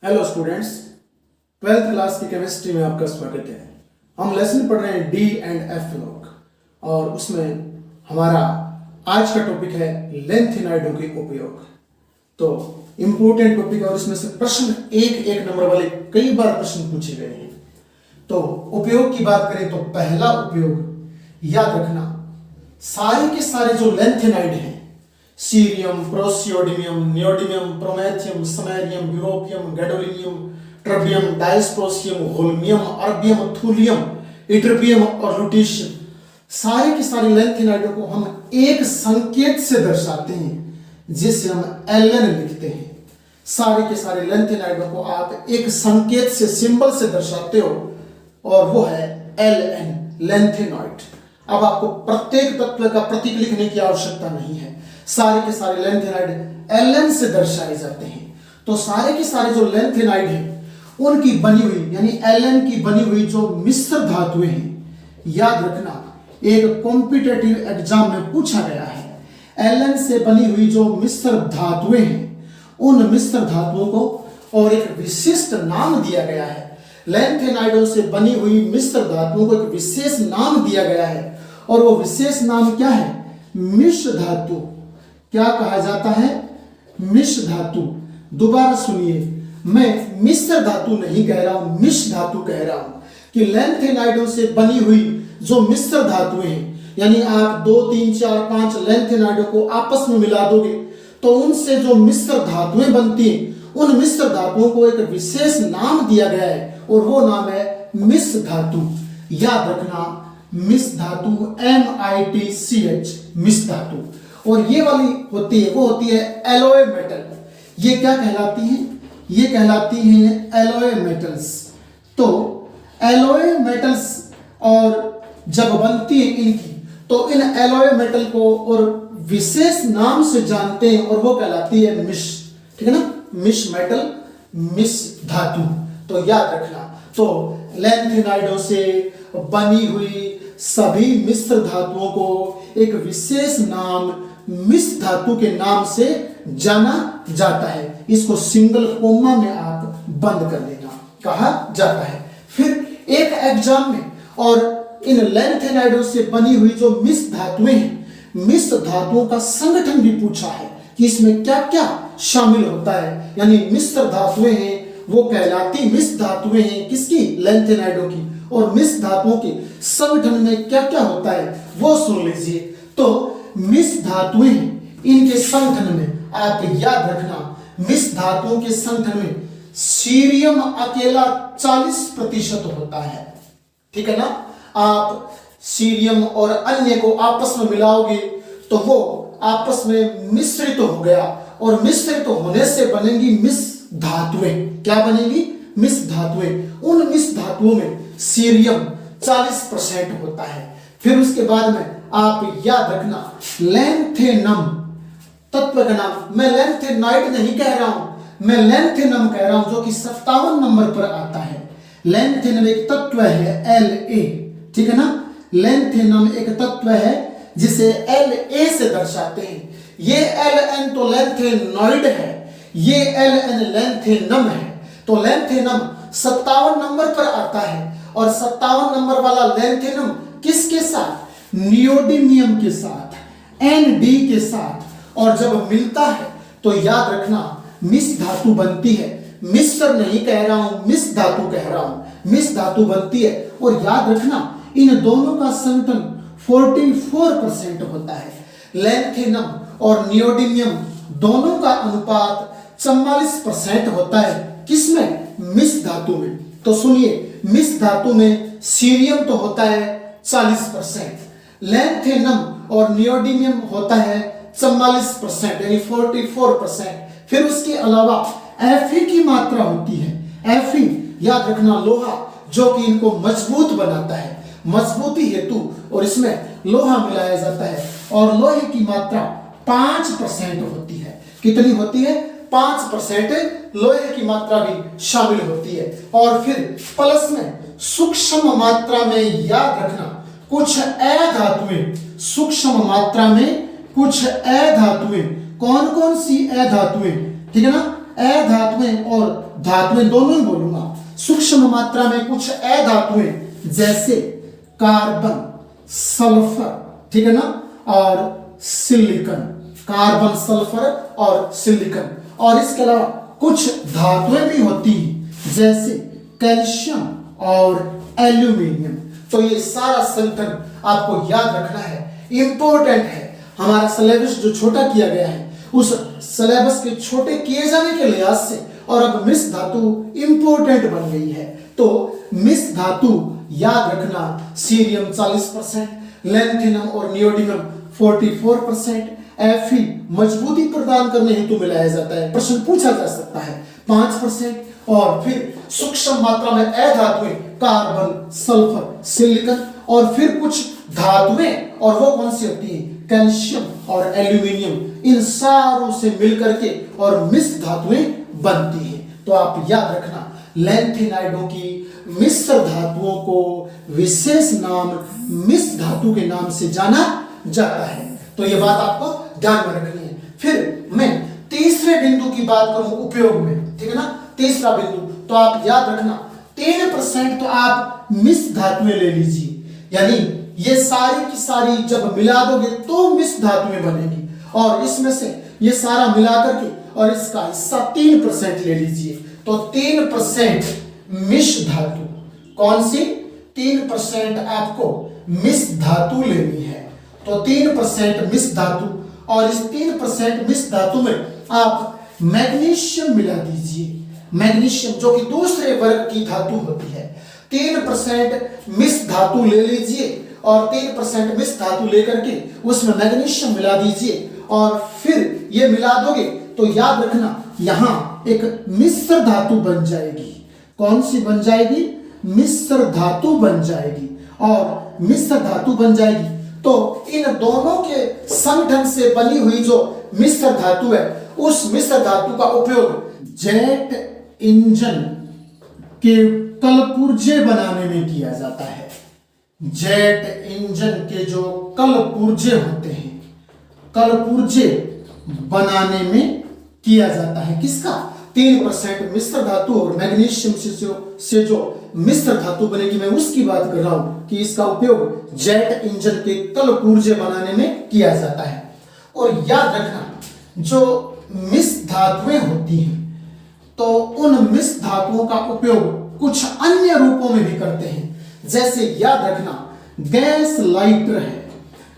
Hello students, 12th class की chemistry में आपका स्वागत है। हम लेसन पढ़ रहे हैं डी एंड एफ लॉग और उसमें हमारा आज का टॉपिक है लेंथेनाइडों के उपयोग। तो इंपॉर्टेंट टॉपिक है और इसमें से प्रश्न एक नंबर वाले कई बार प्रश्न पूछे गए हैं। तो उपयोग की बात करें तो पहला उपयोग याद रखना, सारे के सारे जो लेंथेनाइड हैं, cerium, praseodymium, neodymium, promethium, samarium, europium, gadolinium, terbium, dysprosium, holmium, erbium, thulium, ytterbium और लुटीशियम, सारे के सारे लेंथेनाइडों को हम एक संकेत से दर्शाते हैं जिसे हम Ln लिखते हैं। सारे के सारे लेंथेनाइडों को आप एक संकेत से, सिंबल से दर्शाते हो और वो है Ln, लेंथेनॉइड। अब आपको प्रत्येक तत्व का प्रतीक लिखने की आवश्यकता नहीं है, सारे के सारे लेंथेनाइड Ln से दर्शाए जाते हैं। तो सारे के सारे जो लेंथेनाइड हैं उनकी बनी हुई यानी Ln की बनी हुई जो मिश्र धातुएं हैं, याद रखना एक कॉम्पिटिटिव एग्जाम में पूछा गया है। Ln से बनी हुई जो मिश्र धातुएं हैं उन मिश्र धातुओं को और एक विशिष्ट नाम दिया गया है। लेंथेनाइडों से बनी हुई मिश्र धातुओं को एक विशेष नाम दिया गया है और वो विशेष नाम क्या है? मिश्र धातु। क्या कहा जाता है? मिश्र धातु। दोबारा सुनिए, मैं मिश्र धातु नहीं कह रहा हूं, मिश्र धातु कह रहा हूं कि लेंथेनाइडों से बनी हुई जो मिश्र धातुएं हैं, यानी आप 2, 3, 4, 5 लेंथेनाइडों को आपस में मिला दोगे तो उनसे जो मिश्र धातुएं बनती हैं उन मिश्र धातुओं को एक विशेष नाम दिया गया है और वो नाम है मिश्र धातु। याद रखना, मिश्र धातु MITCH, मिश्र धातु। और ये वाली होती है, वो होती है एलॉय मेटल। ये क्या कहलाती है? ये कहलाती हैं एलॉय मेटल्स। तो एलॉय मेटल्स और जब बनती है इनकी, तो इन एलॉय मेटल को और विशेष नाम से जानते हैं और वो कहलाती है मिश। ठीक है ना? मिश मेटल, मिश धातु। तो याद रखना, तो लेंथेनाइडों से बनी हुई सभी मिश्र धातुओं को एक विशेष नाम मिश्र धातु के नाम से जाना जाता है। इसको सिंगल कोमा में आप बंद कर लेना, कहा जाता है। फिर एक एग्जाम में और इन लेंथेनाइडों से बनी हुई जो मिश्र धातुएं हैं, मिश्र धातुओं का संगठन भी पूछा है कि इसमें क्या क्या शामिल होता है। यानी मिश्र धातुएं हैं वो कहलाती मिश्र धातुएं हैं किसकी? लेंथेनाइडों की। और मिश्र धातुओं के संगठन में क्या क्या होता है वो सुन लीजिए। तो मिश्र धातुएं हैं, इनके संगठन में आप याद रखना, मिश्र धातुओं के संगठन में सीरियम अकेला 40% होता है। ठीक है ना? आप सीरियम और अन्य को आपस में मिलाओगे तो वो आपस में मिश्रित हो गया और मिश्रित होने से बनेंगी मिश्र धातुएं। क्या बनेगी? मिश्र धातुएं। उन मिश्र धातुओं में सीरियम 40% होता है। फिर उसके बाद में आप याद रखना, लेंथेनम तत्व का नाम, मैं लेंथेनाइड नहीं कह रहा हूं, मैं लेंथेनम कह रहा हूं, जो कि 57 नंबर पर आता है। लेंथेनम एक तत्व है La, ठीक है ना? लेंथेनम एक तत्व है जिसे La से दर्शाते हैं। ये Ln तो लेंथेनॉइड है, ये Ln लेंथेनम है। तो लेंथेनम 57 नंबर पर आता है और 57 नंबर वाला लेंथेनम किसके साथ? नियोडिमियम के साथ, Nd के साथ। और जब मिलता है तो याद रखना मिश्र धातु बनती है। मिश्र नहीं कह रहा हूं, मिश्र धातु कह रहा हूं। मिश्र धातु बनती है और याद रखना इन दोनों का संगठन 44% होता है। लेंथेनम और नियोडिमियम दोनों का अनुपात 44% होता है। किसमें? मिश्र धातु में। तो सुनिए, मिश्र धातु में सीरियम तो होता है 40%, लेंथेनम और नियोडिमियम होता है 44% यानी 44%। फिर उसके अलावा Fe की मात्रा होती है। Fe याद रखना, लोहा जो कि इनको मजबूत बनाता है, मजबूती हेतु और इसमें लोहा मिलाया जाता है और लोहे की मात्रा 5% होती है। कितनी होती है? 5% लोहे की मात्रा भी शामिल होती है। और फिर प्लस में सूक्ष्म मात्रा में याद रखना कुछ अधातुएं, सूक्ष्म मात्रा में कुछ अधातुएं। कौन कौन सी अधातुएं? ठीक है ना? अधातुएं और धातुएं दोनों ही बोलूंगा। सूक्ष्म मात्रा में कुछ अधातुएं जैसे कार्बन, सल्फर, ठीक है ना, और सिलिकॉन, कार्बन, सल्फर और सिलिकॉन। और इसके अलावा कुछ धातुएं भी होती हैं जैसे कैल्शियम और एल्यूमिनियम। तो ये सारा संगठन आपको याद रखना है, इंपॉर्टेंट है। हमारा सिलेबस जो छोटा किया गया है, उस सिलेबस के छोटे किए जाने के लिहाज से और अब मिश्र धातु इंपॉर्टेंट बन गई है। तो मिश्र धातु याद रखना, सीरियम 40%, लैंथिनम और नियोडिमियम 44%, Fe मजबूती प्रदान करने हेतु मिलाया जाता है, प्रश्न पूछा जा सकता है, 5%। और फिर सूक्ष्म मात्रा में अधातुएं कार्बन, सल्फर, सिलिकॉन और फिर कुछ धातुएं, और वो कौन सी होती है, कैल्शियम और एल्यूमिनियम। इन सारों से मिलकर के और मिश्र धातुएं बनती हैं। तो आप याद रखना, लैंथिनाइडों की मिश्र धातुओं को विशेष नाम मिश्र धातु के नाम से जाना जाता है। तो ये बात आपको ध्यान में रखनी है। फिर मैं तीसरे बिंदु की बात करूं उपयोग में, ठीक है ना, तीसरा बिंदु। तो आप याद रखना 3% तो आप मिश्र धातुएं ले लीजिए, यानी ये सारी की सारी जब मिला दोगे तो मिश्र धातुएं बनेगी। और इसमें से ये सारा मिला करके और इसका हिस्सा 3% ले लीजिए। तो 3% मिश्र धातु, कौन सी, 3% आपको मिश्र धातु लेनी है। तो 3% मिश्र धातु, और इस 3% मिश्र धातु में आप मैग्नीशियम मिला दीजिए। मैग्नीशियम जो कि दूसरे वर्ग की धातु होती है। 3% मिश्र धातु ले लीजिए और 3% मिश्र धातु लेकर के उसमें मैग्नीशियम मिला दीजिए और फिर ये मिला दोगे तो याद रखना यहां एक मिश्र धातु बन जाएगी। कौन सी बन जाएगी, मिश्र धातु बन जाएगी। और मिश्र धातु बन जाएगी तो इन दोनों के संगठन से बनी हुई जो मिश्र धातु है, उस मिश्र धातु का उपयोग जेट इंजन के कलपुर्जे बनाने में किया जाता है। जेट इंजन के जो कलपुर्जे होते हैं, कलपुर्जे बनाने में किया जाता है। किसका, 3% मिश्र धातु और मैग्नीशियम से जो मिश्र धातु बनेगी, मैं उसकी बात कर रहा हूं कि इसका उपयोग जेट इंजन के कलपुर्जे बनाने में किया जाता है। और याद रखना जो मिश्र धातुएं होती हैं तो उन मिश्र धातुओं का उपयोग कुछ अन्य रूपों में भी करते हैं। जैसे याद रखना गैस लाइटर है,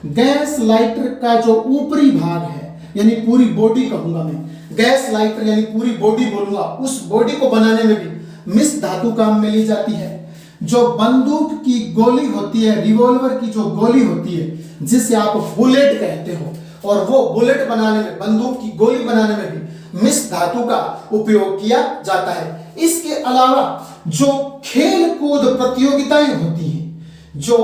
गैस लाइटर का जो ऊपरी भाग है, यानी पूरी बॉडी कहूंगा मैं, गैस लाइटर यानी पूरी बॉडी बोलूंगा, उस बॉडी को बनाने में भी मिश्र धातु काम में ली जाती है। जो बंदूक की गोली होती है, रिवॉल्वर की जो गोली होती है, जिसे आप बुलेट कहते हो, और वो बुलेट बनाने में, बंदूक की गोली बनाने में भी मिश्र धातु का उपयोग किया जाता है। इसके अलावा जो खेल कूद प्रतियोगिताएं होती हैं, जो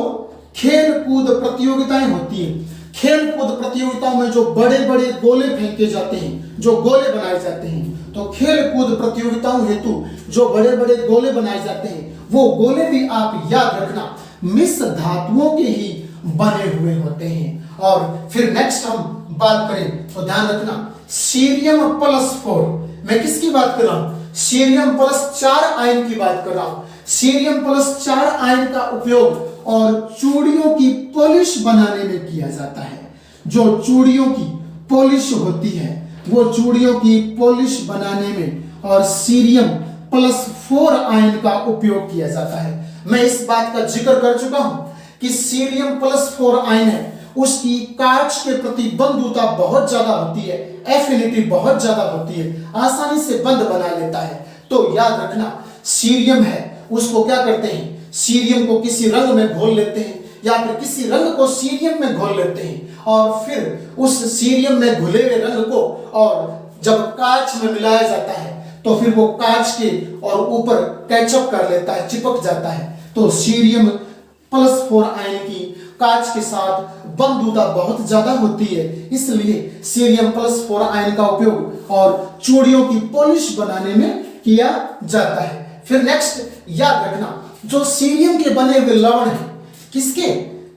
खेल कूद प्रतियोगिताएं होती हैं, खेल कूद प्रतियोगिताओं में जो बड़े बड़े गोले फेंके जाते हैं, जो गोले बनाए जाते हैं, तो खेल कूद प्रतियोगिताओं हेतु जो बड़े बड़े गोले बनाए जाते हैं, वो गोले भी आप याद रखना मिश्र धातुओं के ही बने हुए होते हैं। और फिर नेक्स्ट हम बात करें तो ध्यान रखना सीरियम +4, मैं किसकी बात कर रहा हूं, सीरियम +4 आयन की बात कर रहा हूं। सीरियम +4 आयन का उपयोग और चूड़ियों की पॉलिश बनाने में किया जाता है। जो चूड़ियों की पॉलिश होती है, वो चूड़ियों की पॉलिश बनाने में और सीरियम +4 आयन का उपयोग किया जाता है। मैं इस बात का जिक्र कर चुका हूं कि सीरियम +4 आयन है, उसकी कांच के प्रति बंधुता बहुत ज्यादा होती है, एफिनिटी बहुत ज्यादा होती है, आसानी से बंध बना लेता है। तो याद रखना सीरियम है, उसको क्या करते हैं, सीरियम को किसी रंग में घोल लेते हैं या फिर किसी रंग को सीरियम में घोल लेते हैं और फिर उस सीरियम में घुले हुए रंग को और जब कांच में मिलाया जाता है तो फिर वो कांच के और ऊपर कैचअप कर लेता है, चिपक जाता है। तो सीरियम +4 आयन की कांच के साथ बंधुता बहुत ज्यादा होती है, इसलिए सीरियम +4 आयन का उपयोग और चूड़ियों की पॉलिश बनाने में किया जाता है। फिर नेक्स्ट याद रखना जो सीरियम के बने हुए लवण हैं, किसके,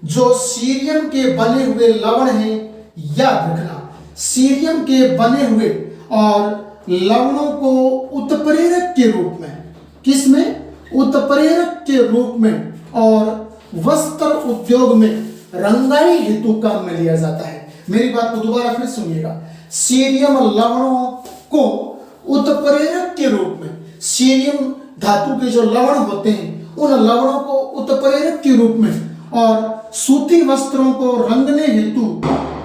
जो सीरियम के बने हुए लवण हैं, याद रखना सीरियम के बने हुए और लवणों को उत्प्रेरक के रूप में, किसमें? उत्प्रेरक के रूप में और वस्त्र उद्योग में रंगाई हेतु काम में लिया जाता है। मेरी बात को दोबारा फिर सुनिएगा। सीरियम लवणों को उत्प्रेरक के रूप में, सीरियम धातु के जो लवण होते हैं उन लवणों को उत्प्रेरक के रूप में और सूती वस्त्रों को रंगने हेतु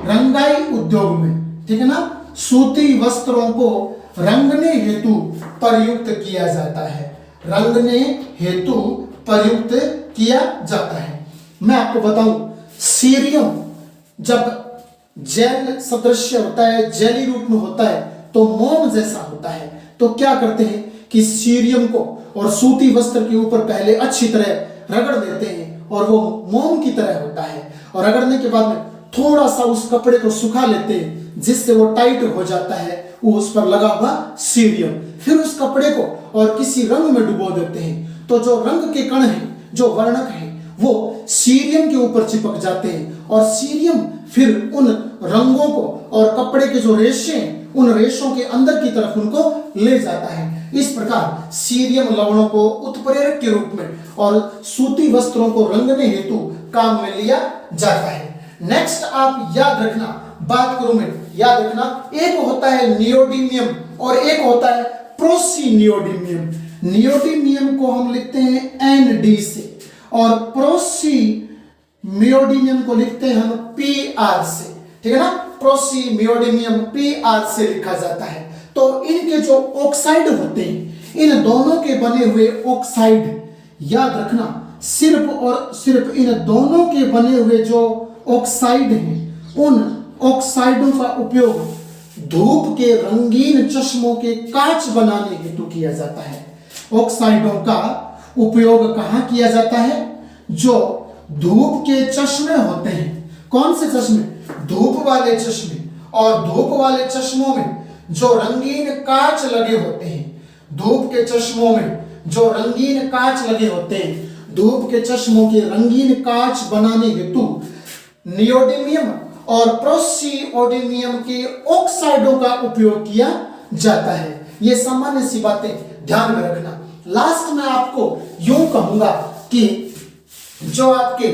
रंगाई उद्योग में, ठीक है ना, सूती वस्त्रों को रंगने हेतु प्रयुक्त किया जाता है, रंगने हेतु प्रयुक्त किया जाता है। मैं आपको बताऊं, सीरियम जब जेल सदृश होता है, जेली रूप में होता है, तो मोम जैसा होता है। तो क्या करते हैं कि सीरियम को और सूती वस्त्र के ऊपर पहले अच्छी तरह रगड़ देते हैं और वो मोम की तरह होता है, और रगड़ने के बाद में थोड़ा सा उस कपड़े को सुखा लेते हैं जिससे वो टाइट हो जाता है, वो उस पर लगा हुआ सीरियम। फिर उस कपड़े को और किसी रंग में डुबो देते हैं, तो जो रंग के कण हैं, जो वर्णक हैं, वो सीरियम के ऊपर चिपक जाते हैं और सीरियम फिर उन रंगों को और कपड़े के जो रेशे हैं उन रेशों के अंदर की तरफ उनको ले जाता है। इस प्रकार सीरियम लवणों को उत्प्रेरक के रूप में और सूती वस्त्रों को रंगने हेतु काम में लिया जाता है। नेक्स्ट आप याद रखना, बात करूं मैं, याद रखना, एक होता है नियोडीमियम और एक होता है प्रोसीनियोडीमियम। नियोडीमियम को हम लिखते हैं ND से और प्रोसीमियोडीमियम को लिखते हैं हम PR से, ठीक है ना। प्रोसीमियोडीमियम PR से लिखा जाता है। तो इनके जो ऑक्साइड होते हैं, इन दोनों के बने हुए ऑक्साइड, याद रखना, सिर्फ और सिर्फ इन दोनों के बने हुए जो ऑक्साइड हैं, उन ऑक्साइडों का उपयोग धूप के रंगीन चश्मों के कांच बनाने हेतु किया जाता है। ऑक्साइडों का उपयोग कहां किया जाता है? जो धूप के चश्मे होते हैं। कौन से चश्मे? धूप वाले चश्मे। और धूप वाले चश्मों में जो रंगीन कांच लगे होते हैं, धूप के चश्मों में जो रंगीन कांच लगे होते हैं, धूप के चश्मों के रंगीन कांच बनाने हेतु नियोडीमियम और प्रोसीओडीमियम के ऑक्साइडों का उपयोग किया जाता है। ये सामान्य सी बातें ध्यान में रखना। लास्ट में आपको यूं कहूंगा कि जो आपके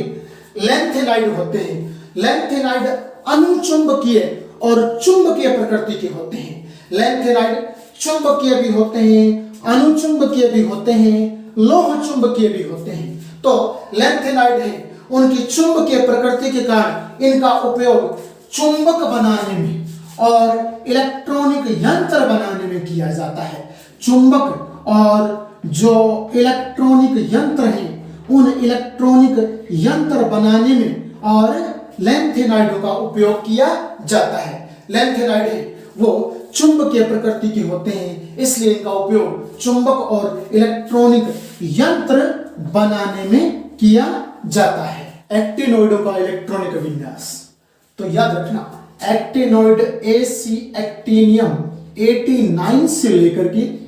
लैंथेनाइड होते हैं, लैंथेनाइड अनुचुंबकीय और चुंबकीय प्रकृति के होते हैं। लैंथेनाइड चुंबकीय भी होते हैं, अनुचुंबकीय भी होते हैं, लोह चुंबकीय भी होते हैं। तो लैंथेनाइड है, उनकी चुंबकीय प्रकृति के कारण इनका उपयोग चुंबक बनाने में और इलेक्ट्रॉनिक यंत्र बनाने में किया जाता है। चुंबक और जो इलेक्ट्रॉनिक यंत्र हैं, उन इलेक्ट्रॉनिक यंत्र बनाने में और लैंथेनाइडों का उपयोग किया जाता है। लैंथेनाइड है वो चुंबकीय प्रकृति के होते हैं, इसलिए इनका उपयोग चुंबक और इलेक्ट्रॉनिक यंत्र बनाने में किया जाता है। एक्टिनोइडों का इलेक्ट्रॉनिक विन्यास, तो याद रखना, एक्टिनोइड AC एक्टिनियम 89 से लेकर के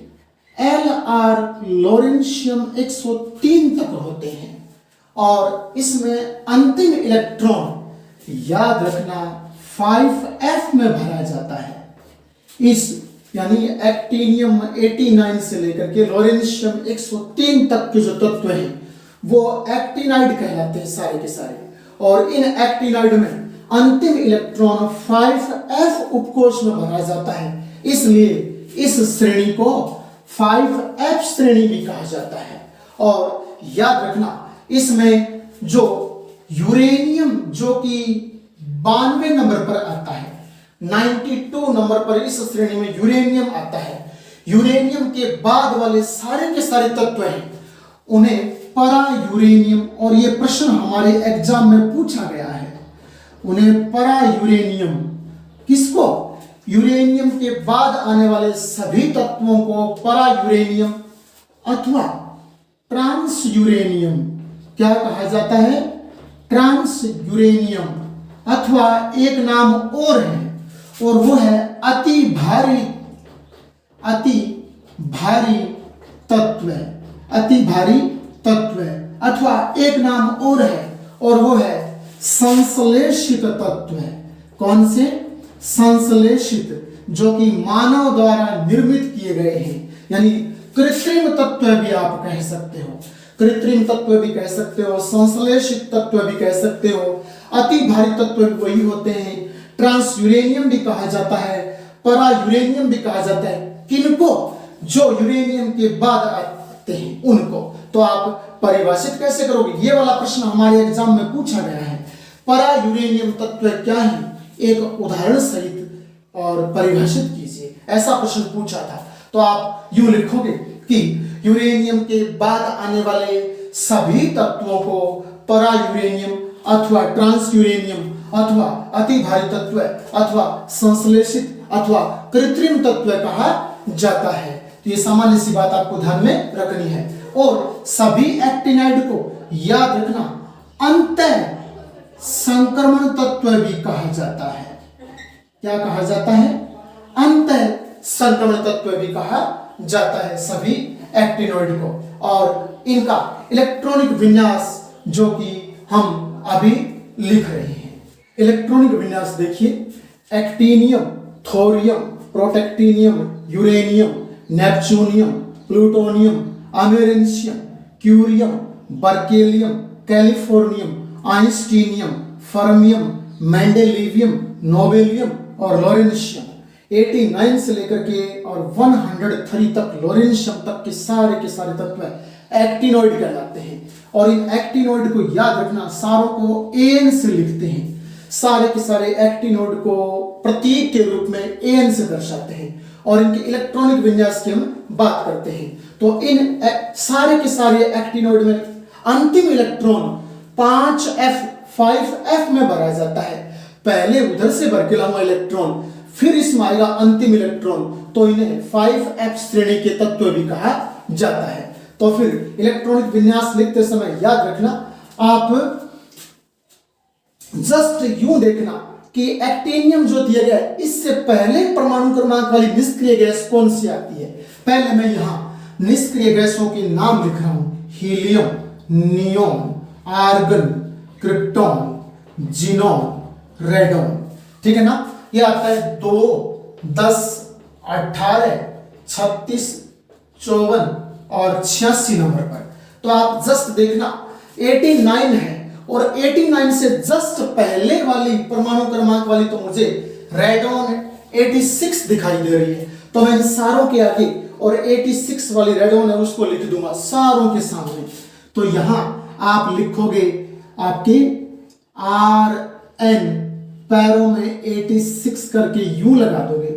LR लोरेंशियम 103 तक होते हैं और इसमें अंतिम इलेक्ट्रॉन, याद रखना, 5F में भरा जाता है। इस यानी एक्टिनियम 89 से लेकर के लोरेंशियम 103 तक के जो तत्व हैं वो एक्टिनाइड कहलाते हैं सारे के सारे, और इन एक्टिनाइड में अंतिम इलेक्ट्रॉन 5F उपकोष में भरा जाता है, इसलिए इस श्रेणी को 5F श्रेणी भी कहा जाता है। और याद रखना, इसमें जो यूरेनियम जो कि 92 नंबर पर आता है, 92 नंबर पर इस श्रेणी में यूरेनियम आता है। यूरेनियम के बाद वाले सारे के सारे तत्व हैं, उन्हें परा यूरेनियम, और ये प्रश्न हमारे एग्जाम में पूछा गया है, उन्हें परा यूरेनियम, किसको? यूरेनियम के बाद आने वाले सभी तत्वों को परा यूरेनियम अथवा ट्रांस यूरेनियम क्या कहा जाता है? ट्रांस यूरेनियम, अथवा एक नाम और है और वो है अति भारी तत्व, अति भारी तत्व, अथवा एक नाम और है और वो है संश्लेषित तत्व। कौन से? संश्लेषित जो कि मानव द्वारा निर्मित किए गए हैं, यानी कृत्रिम तत्व भी आप कह सकते हो, कृत्रिम तत्व भी कह सकते हो, संश्लेषित तत्व भी कह सकते हो, अति भारी तत्व भी वही होते हैं, ट्रांस यूरेनियम भी कहा जाता है, परा यूरेनियम भी कहा जाता है। किनको? जो यूरेनियम के बाद आते हैं उनको। तो आप परिभाषित कैसे करोगे? ये वाला प्रश्न हमारे एग्जाम में पूछा गया है। परा यूरेनियम तत्व क्या है, एक उदाहरण सहित और परिभाषित कीजिए, ऐसा प्रश्न पूछा था। तो आप यूं लिखोगे कि यूरेनियम के बाद आने वाले सभी तत्वों को परा यूरेनियम अथवा ट्रांस यूरेनियम अथवा अति भारी तत्व अथवा संश्लेषित अथवा कृत्रिम तत्व कहा जाता है। तो ये सामान्य सी बात आपको ध्यान में रखनी है। और सभी एक्टिनाइड को याद रखना अंतः संक्रमण तत्व भी कहा जाता है। क्या कहा जाता है? अंतः संक्रमण तत्व भी कहा जाता है सभी एक्टिनॉइड को। और इनका इलेक्ट्रॉनिक विन्यास जो कि हम अभी लिख रहे हैं, इलेक्ट्रॉनिक विन्यास देखिए, actinium, thorium, protactinium, uranium, neptunium, plutonium, americium, curium, berkelium, californium, einsteinium, fermium, mendelevium, nobelium और लॉरेंशियम। 89 से लेकर के और 103 तक, लॉरेंशियम तक के सारे तत्व एक्टिनॉइड कहलाते हैं। और इन एक्टिनॉइड को याद रखना, सारों को एन से लिखते हैं, सारे के सारे एक्टिनॉइड को प्रतीक के रूप में एन से दर्शाते हैं। और इनके इलेक्ट्रॉनिक विन्यास की हम बात करते हैं। तो इन सारे के सारे एक्टिनॉइड में अंतिम इलेक्ट्रॉन 5f 5f में भरा जाता है। पहले उधर से भर के लाऊंगा इलेक्ट्रॉन, फिर इसमें आएगा अंतिम इलेक्ट्रॉन, तो इन्हें 5f श्रेणी के तत्व भी कहा जाता है। तो फिर इलेक्ट्रॉनिक विन्यास लिखते समय याद रखना, आप जस्ट यूं देखना कि एक्टिनियम जो दिया गया है, इससे पहले परमाणु क्रमांक वाली निष्क्रिय गैस कौन सी आती है? पहले मैं यहां निष्क्रिय गैसों के नाम लिख रहा हूं, helium, neon, argon, krypton, xenon, radon. ठीक है ना? ये आता है 2, 10, 18, 36, 54 और 86 नंबर पर। तो आप जस्ट देखना 89 है, और 89 से जस्ट पहले वाली परमाणु क्रमांक वाली तो मुझे रेडोन 86 दिखाई दे रही है। तो मैं इन सारों के आगे और 86 वाली रेडोन है उसको लिख दूंगा सारों के सामने। तो यहां आप लिखोगे आपके RN, पैरों में 86 करके यू लगा दोगे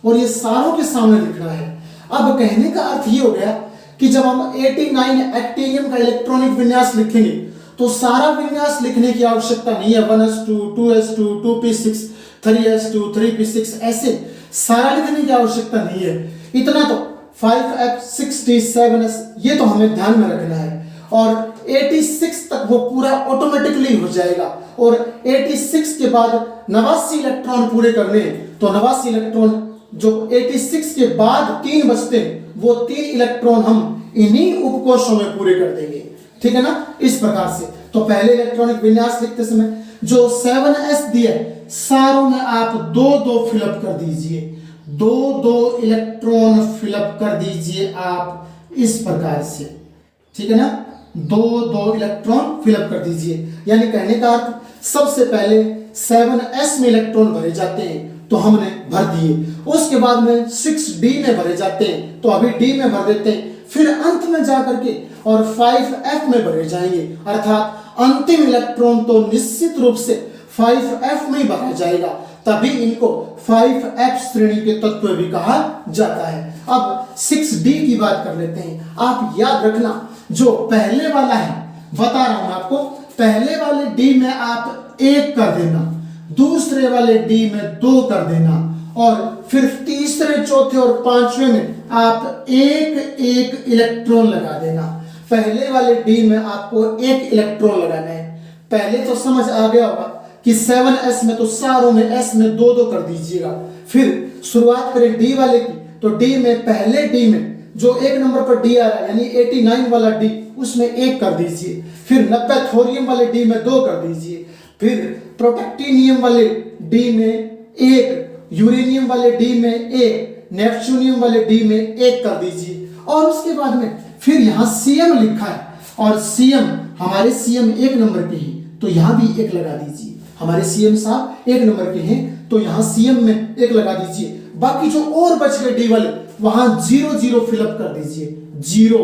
और ये सारों के सामने लिखना है। अब कहने का अर्थ ये हो गया कि जब हम 89 एक्टिनियम का इलेक्ट्रॉनिक विन्यास लिखेंगे तो सारा विन्यास लिखने की आवश्यकता नहीं है। 1s2, 2s2, 2p6, 3s2, 3p6 ऐसे सारा लिखने की आवश्यकता नहीं है। इतना तो 5f, 67s ये तो हमें ध्यान में रखना है। और 86 तक वो पूरा ऑटोमेटिकली हो जाएगा। और 86 के बाद 89 इलेक्ट्रॉन पूरे करने हैं, तो 89 इलेक्ट्रॉन जो 86 के बाद 3 बचते हैं, वो 3 इलेक्ट्रॉन हम इन्हीं उपकोषों में पूरे कर देंगे। ठीक है ना? इस प्रकार से तो पहले इलेक्ट्रॉनिक विन्यास लिखते समय जो 7s दिया है, सारों में आप 2-2 फिलअप कर दीजिए, 2-2 इलेक्ट्रॉन फिलअप कर दीजिए आप इस प्रकार से। ठीक है ना? 2-2 इलेक्ट्रॉन फिलअप कर दीजिए। यानी कहने का अर्थ सबसे पहले 7s में इलेक्ट्रॉन भरे जाते हैं तो हमने भर दिए, उसके बाद में 6d में भरे जाते हैं तो अभी d में भर देते हैं, फिर अंत में जाकर के और 5f में भरे जाएंगे। अर्थात अंतिम इलेक्ट्रॉन तो निश्चित रूप से 5f में ही भरा जाएगा, तभी इनको 5f श्रेणी के तत्व भी कहा जाता है। अब 6d की बात कर लेते हैं। आप याद रखना जो पहले वाला है, बता रहा हूं आपको, पहले वाले d में आप 1 कर देना, दूसरे वाले d में 2 कर देना, और फिर तीसरे, चौथे और पांचवें में आप 1-1 इलेक्ट्रॉन लगा देना। पहले वाले d में आपको 1 इलेक्ट्रॉन लगाना है। पहले तो समझ आ गया होगा कि 7s में तो सारों में s में 2-2 कर दीजिएगा। फिर शुरुआत करें d वाले की, तो d में पहले d में जो 1 नंबर पर d आ रहा है यानी 89 वाला d, उसमें 1 कर दीजिए। फिर 90 थोरियम वाले d में 2 कर दीजिए। फिर प्रोटेक्टिनियम वाले d में 1, यूरेनियम वाले डी में एक, नेपच्यूनियम वाले डी में एक कर दीजिए। और उसके बाद में फिर यहाँ सीएम लिखा है और सीएम हमारे सीएम एक नंबर के हैं तो यहाँ भी एक लगा दीजिए। हमारे सीएम साहब एक नंबर के हैं तो यहाँ सीएम में एक लगा दीजिए। बाकी जो और बच गए डी वाले वहां 0 0 फिलअप कर दीजिए, 0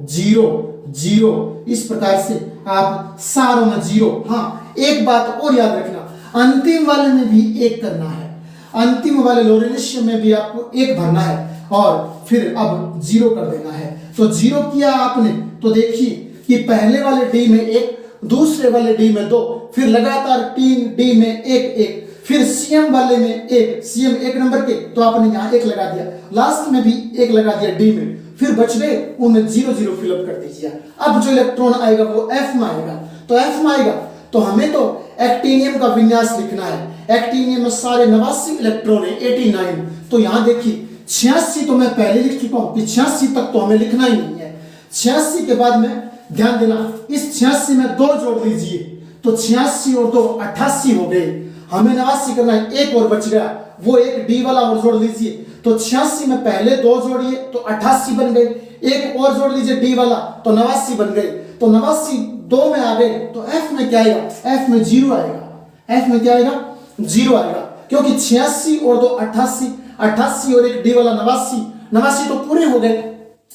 0 0। इस प्रकार से आप सारों में 0। हाँ, एक बात और याद रखना, अंतिम वाले में भी एक करना है। अंतिम वाले लोरेंशियम में भी आपको एक भरना है और फिर अब 0 कर देना है। तो 0 किया आपने तो देखिए कि पहले वाले डी में एक, दूसरे वाले डी में 2, फिर लगातार 3 डी में एक एक, फिर सीएम वाले में एक, सीएम एक नंबर के तो आपने यहाँ एक लगा दिया, लास्ट में भी एक लगा दिया डी में, फिर बच गए उनमें 0 0 फिलअप कर दीजिए। अब जो इलेक्ट्रॉन आएगा वो एफ में आएगा। तो एफ में आएगा तो हमें तो एक्टिनियम का विन्यास लिखना है। एक्टिनियम में सारे 89 इलेक्ट्रॉन है, 89। तो यहाँ देखिए 86 तो मैं पहले लिख चुका हूँ कि 86 तक तो हमें लिखना ही नहीं है। 86 के बाद में ध्यान देना, इस 86 में 2 जोड़ दीजिए तो 86 और 2 88 हो गए। हमें 89 करना है, एक और बच गया, वो एक डी वाला और जोड़ लीजिए। तो 86 में पहले 2 जोड़िए तो 88 बन गए, एक और जोड़ लीजिए डी वाला तो 89 बन गए। तो 89 2 में आ गए तो एफ में क्या आएगा? एफ में 0 आएगा। एफ में क्या आएगा? 0 आएगा, क्योंकि 86 और 2 88, 88 और एक डी वाला 89, 89 तो पूरे हो गए।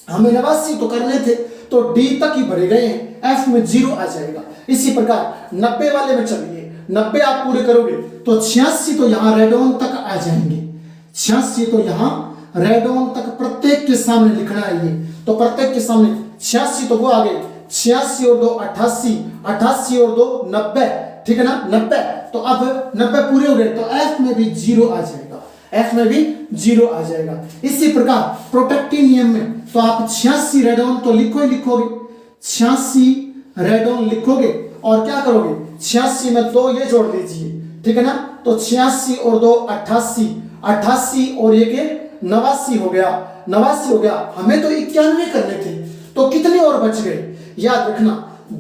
हमें 89 तो करने थे तो डी तक ही भरे गए हैं, एफ में 0 आ जाएगा। इसी प्रकार 90 वाले में चलिए, 90 आप पूरे करोगे तो 86 तो यहाँ रेडॉन तक आ जाएंगे। 86 तो यहाँ रेडॉन तक प्रत्येक के सामने लिखना है ये, तो प्रत्येक के सामने 86 तो वो आ गए, 86 और 2 88, 88 और 2 90, ठीक है ना, 90। तो अब 90 पूरे हो गए तो एफ में भी 0 आ जाएगा, एफ में भी 0 आ जाएगा। इसी प्रकार प्रोटेक्टिनियम में तो आप 86 रेडॉन तो लिखो ही लिखोगे, 86 रेडॉन लिखोगे और क्या करोगे? 86 में 2 ये जोड़ दीजिए, ठीक है ना। तो 86 और 2 88, 88 और एक 89 हो गया, 89 हो गया। हमें तो 91 करने थे तो कितने और बच गए? याद रखना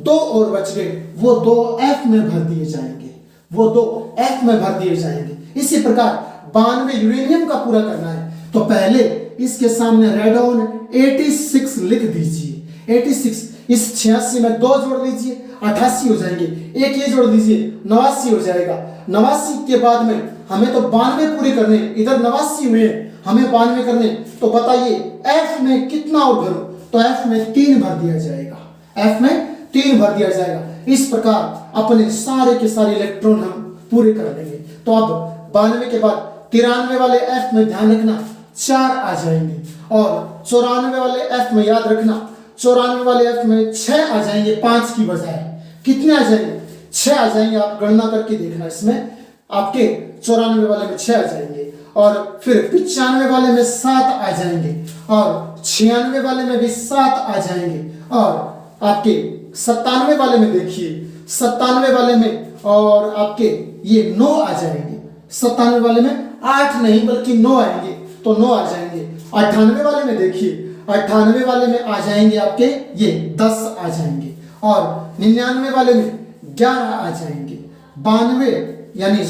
2 और बच गए, वो 2 एफ में भर दिए जाएंगे, वो 2 एफ में भर दिए जाएंगे। इसी प्रकार 92 यूरेनियम का पूरा करना है तो पहले इसके सामने रेडॉन 86 लिख दीजिए, 86। इस 86 में 2 जोड़ लीजिए 88 हो जाएंगे, एक ये जोड़ दीजिए 89 हो जाएगा। 89 के बाद में हमें तो 92 पूरे करने, इधर 89 हुए हमें 92 करने, तो बताइए एफ में कितना और भरूं? तो एफ में 3 भर दिया जाएगा, एफ में 3 भर दिया जाएगा। इस प्रकार अपने सारे के सारे इलेक्ट्रॉन हम पूरे कर लेंगे। तो अब 92 के बाद 93 वाले एफ में ध्यान रखना 4 आ जाएंगे, और 94 वाले एफ में याद रखना 94 वाले एफ में 6 आ जाएंगे, 5 की बजाय कितने आ जाएंगे? 6 आ जाएंगे। आप गणना करके देखना, इसमें आपके 94 वाले में 6 आ जाएंगे, और फिर 95 वाले में 7 आ जाएंगे, और 96 वाले में भी 7 आ जाएंगे, और आपके 97 वाले में देखिए 97 वाले में और आपके ये 9 आ जाएंगे। 97 वाले में 8 नहीं बल्कि 9 आएंगे, तो 9 आ जाएंगे। 98 वाले में देखिए 98 वाले में आ जाएंगे आपके ये 10 आ जाएंगे, और 99 वाले में 11 आ जाएंगे। 92 यानी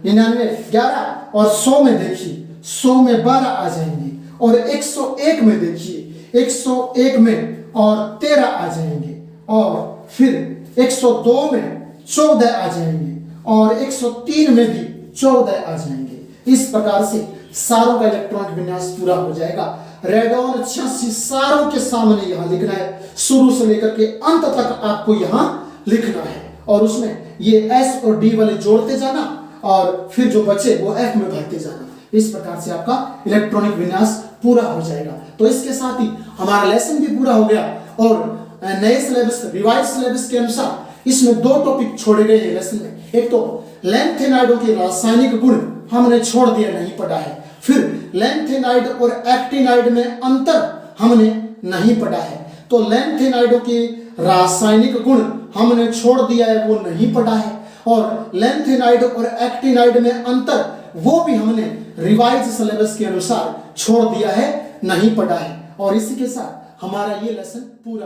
99 11, और 100 में देखिए 100 में 12 आ जाएंगे, और 101 में देखिए 101 में और 13 आ जाएंगे, और फिर 102 में 14 आ जाएंगे, और 103 में भी 14 आ जाएंगे। इस प्रकार से सारों का इलेक्ट्रॉनिक विन्यास पूरा हो जाएगा। रेडॉन 86 सारों के सामने यहाँ लिखना है, शुरू से लेकर के अंत तक आपको यहाँ लिखना है, और उसमें ये एस और डी वाले जोड़ते जाना, और फिर जो बचे वो एफ में भरते जाना। इस प्रकार से आपका इलेक्ट्रॉनिक विन्यास पूरा हो जाएगा। तो इसके साथ ही हमारा लेसन भी पूरा हो गया, और नए सिलेबस रिवाइज सिलेबस के अनुसार इसमें 2 टॉपिक छोड़े गए हैं लेसन में। एक तो लैंथेनाइडों के रासायनिक गुण हमने छोड़ दिया, नहीं पढ़ा है। फिर लैंथेनाइड और एक्टिनाइड में अंतर हमने नहीं पढ़ा है, तो लैंथेनाइडों के रासायनिक गुण हमने छोड़ दिया है, वो नहीं पढ़ा है। और लैंथेनाइड और एक्टिनाइड में अंतर वो भी हमने रिवाइज सिलेबस के अनुसार छोड़ दिया है, नहीं पढ़ा है। और इसी के साथ हमारा ये लेसन पूरा